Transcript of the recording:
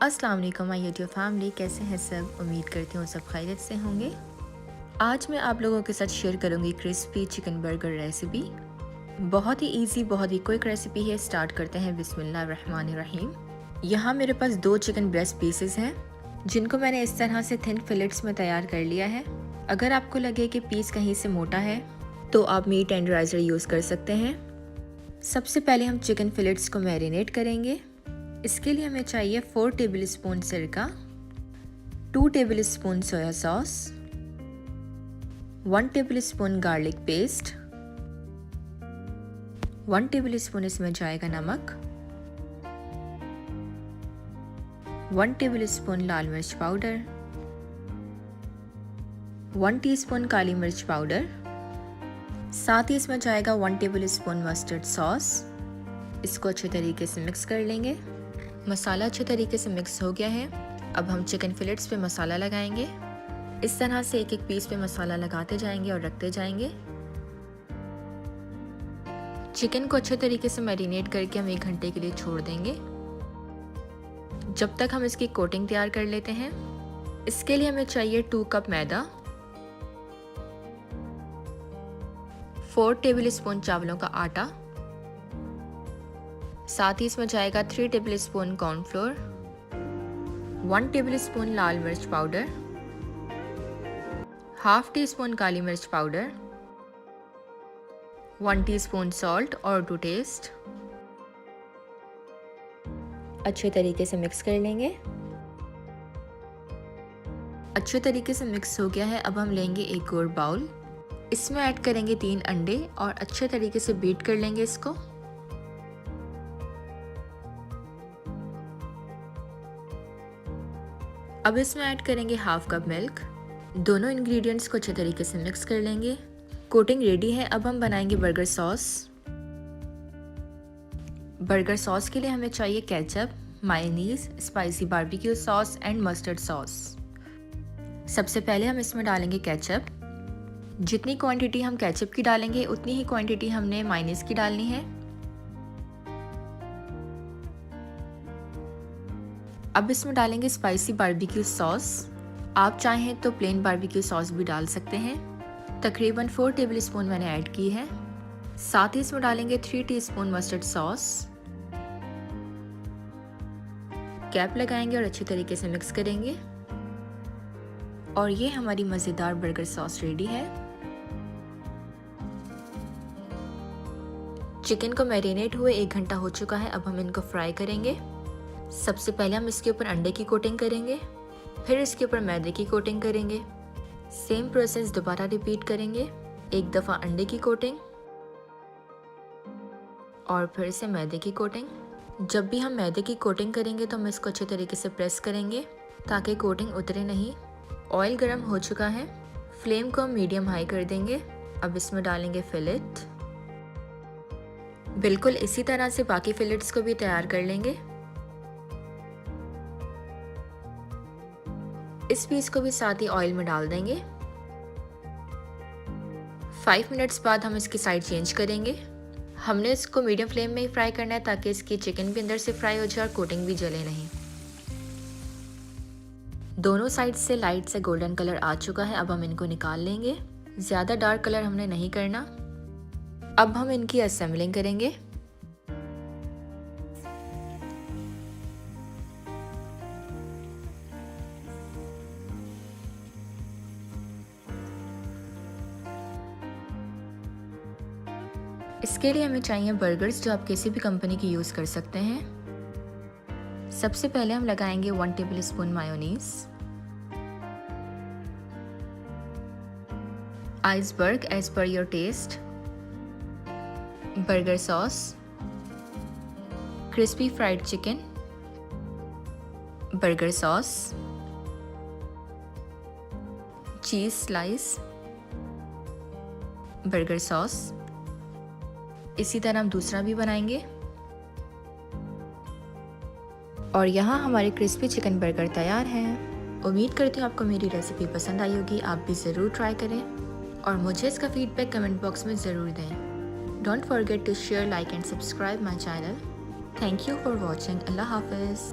अस्सलाम वालेकुम my YouTube family, कैसे हैं सब। उम्मीद करती हूँ सब खैरियत से होंगे। आज मैं आप लोगों के साथ शेयर करूँगी क्रिस्पी चिकन बर्गर रेसिपी। बहुत ही इजी, बहुत ही क्विक रेसिपी है। स्टार्ट करते हैं बिस्मिल्लाहिर्रहमानिर्रहीम। यहाँ मेरे पास 2 चिकन ब्रेस्ट पीसेस हैं जिनको मैंने इस तरह से थिन फिलेट्स में तैयार कर लिया है। अगर आपको लगे कि पीस कहीं से मोटा है तो आप मीट टेंडराइजर यूज़ कर सकते हैं। सबसे पहले हम चिकन फिलेट्स को मैरिनेट करेंगे। इसके लिए हमें चाहिए 4 टेबलस्पून सिरका, 2 tablespoon soya sauce, 1 tablespoon garlic paste, 1 tablespoon इसमें जाएगा नमक, 1 टेबलस्पून लाल मिर्च पाउडर, 1 टीस्पून काली मिर्च पाउडर, साथ ही इसमें जाएगा 1 टेबलस्पून मस्टर्ड सॉस। इसको अच्छे तरीके से मिक्स कर लेंगे। मसाला अच्छे तरीके से मिक्स हो गया है। अब हम चिकन फिलेट्स पे मसाला लगाएंगे। इस तरह से एक एक पीस पे मसाला लगाते जाएंगे और रखते जाएंगे। चिकन को अच्छे तरीके से मैरिनेट करके हम 1 घंटे के लिए छोड़ देंगे, जब तक हम इसकी कोटिंग तैयार कर लेते हैं। इसके लिए हमें चाहिए 2 कप मैदा, 4 टेबलस्पून चावलों का आटा, साथ ही इसमें जाएगा 3 टेबलस्पून कॉर्नफ्लोर, 1 टेबलस्पून लाल मिर्च पाउडर, हाफ टी स्पून काली मिर्च पाउडर, 1 टीस्पून सॉल्ट और टू टेस्ट। अच्छे तरीके से मिक्स कर लेंगे। अच्छे तरीके से मिक्स हो गया है। अब हम लेंगे एक और बाउल, इसमें ऐड करेंगे 3 अंडे और अच्छे तरीके से बीट कर लेंगे इसको। अब इसमें ऐड करेंगे हाफ कप मिल्क। दोनों इंग्रेडिएंट्स को अच्छे तरीके से मिक्स कर लेंगे। कोटिंग रेडी है। अब हम बनाएंगे बर्गर सॉस। बर्गर सॉस के लिए हमें चाहिए ketchup, mayonnaise, spicy barbecue sauce and mustard sauce. सबसे पहले हम इसमें डालेंगे केचप। जितनी क्वांटिटी हम केचप की डालेंगे उतनी ही क्वांटिटी हमने मायोनीज की डालनी है। अब इसमें डालेंगे स्पाइसी बारबेक्यू सॉस। आप चाहें तो प्लेन बारबेक्यू सॉस भी डाल सकते हैं। तकरीबन 4 टेबलस्पून मैंने ऐड की है। साथ ही इसमें डालेंगे 3 टीस्पून मस्टर्ड सॉस। कैप लगाएंगे और अच्छे तरीके से मिक्स करेंगे। और ये हमारी मज़ेदार बर्गर सॉस रेडी है। चिकन को मैरिनेट हुए 1 घंटा हो चुका है। अब हम इनको फ्राई करेंगे। सबसे पहले हम इसके ऊपर अंडे की कोटिंग करेंगे, फिर इसके ऊपर मैदे की कोटिंग करेंगे। सेम प्रोसेस दोबारा रिपीट करेंगे। एक दफ़ा अंडे की कोटिंग और फिर से मैदे की कोटिंग। जब भी हम मैदे की कोटिंग करेंगे तो हम इसको अच्छे तरीके से प्रेस करेंगे ताकि कोटिंग उतरे नहीं। ऑयल गर्म हो चुका है। फ्लेम को हम मीडियम हाई कर देंगे। अब इसमें डालेंगे फिलेट। बिल्कुल इसी तरह से बाकी फिलेट्स को भी तैयार कर लेंगे। इस पीस को भी साथ ही ऑयल में डाल देंगे। 5 मिनट्स बाद हम इसकी साइड चेंज करेंगे। हमने इसको मीडियम फ्लेम में ही फ्राई करना है ताकि इसकी चिकन भी अंदर से फ्राई हो जाए और कोटिंग भी जले नहीं। दोनों साइड से लाइट से गोल्डन कलर आ चुका है। अब हम इनको निकाल लेंगे। ज़्यादा डार्क कलर हमने नहीं करना। अब हम इनकी असेंबलिंग करेंगे। इसके लिए हमें चाहिए बर्गर्स जो आप किसी भी कंपनी की यूज़ कर सकते हैं। सबसे पहले हम लगाएंगे 1 tablespoon mayonnaise, iceberg as per your taste, burger sauce, crispy fried chicken, burger sauce, cheese slice, burger sauce. इसी तरह हम दूसरा भी बनाएंगे। और यहाँ हमारे क्रिस्पी चिकन बर्गर तैयार हैं। उम्मीद करती हूँ आपको मेरी रेसिपी पसंद आई होगी। आप भी ज़रूर ट्राई करें और मुझे इसका फीडबैक कमेंट बॉक्स में ज़रूर दें। Don't forget to share, like and subscribe my channel. Thank you for watching. अल्लाह हाफिज़।